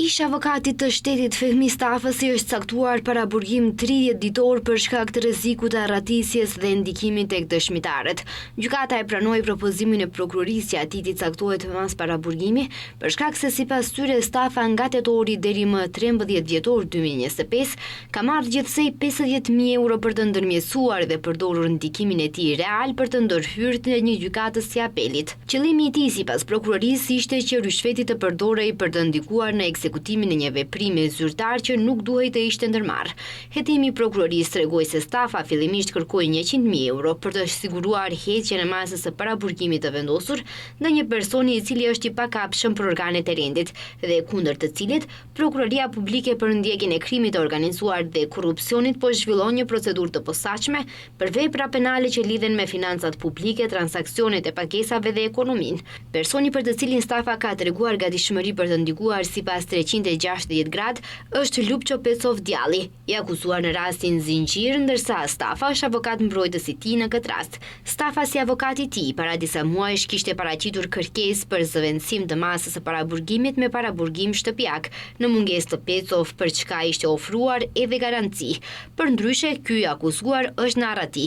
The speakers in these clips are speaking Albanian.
Ish avokatit të shtetit Fehmi Stafasi është caktuar para burgim 30 ditor për shkak të rrezikut të arratisjes dhe ndikimit tek dëshmitarët. Gjykata e pranoi propozimin e prokurorisë që atij t'i caktohet mas para burgimi, për shkak se sipas tyre Stafa nga tetori deri më 13 dhjetor 2025 ka marrë gjithsej 50.000 euro për të ndërmjetësuar dhe përdorur ndikimin e tij real për të ndërhyrë në një gjykatës së apelit. Qëllimi i tij sipas prokurorisë ishte që rishfeti të përdorej për të ndikuar në ekzekutimin e një veprimi zyrtar që nuk duhej të ishte ndërmarrë. Hetimi i prokurorisë tregoi se Stafa fillimisht kërkoi 100.000 euro për të siguruar heqjen e masës së paraburgimit të vendosur nga një personi i cili është i pakapshëm për organet e rendit dhe kundër të cilit Prokuroria Publike për ndjekjen e krimit të organizuar dhe korrupsionit po zhvillon një procedurë të posaçme për vepra penale që lidhen me financat publike, transaksionet e pagesave dhe ekonominë. Personi për të cilin Stafa ka treguar gatishmëri për të ndikuar sipas 360 gradë është Lupço Pecov djalli, i akuzuar në rastin Zinxhir, ndërsa Stafa është avokat mbrojtës i tij në këtë rast. Stafa si avokat i tij para disa muajsh kishte paraqitur kërkesë për zëvendësim të masës së paraburgimit me paraburgim shtëpiak, në mungesë të Pecov për çka ishte ofruar edhe garanci. Përndryshe, ky i akuzuar është në arrati.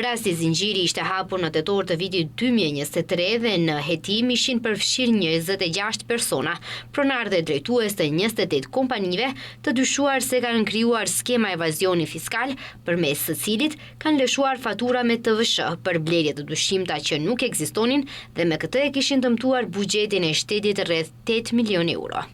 Rasti Zinxhiri ishte hapur në tetor të vitit 2023 dhe në hetim ishin përfshirë 26 persona, pronar dhe drejtues të 28 kompanive të dyshuar se kanë krijuar skema evazioni fiskal, përmes së cilit kanë lëshuar fatura me TVSH për blerje të dyshimta që nuk ekzistonin dhe me këtë e kishin dëmtuar buxhetin e shtetit rreth 8 milion euro.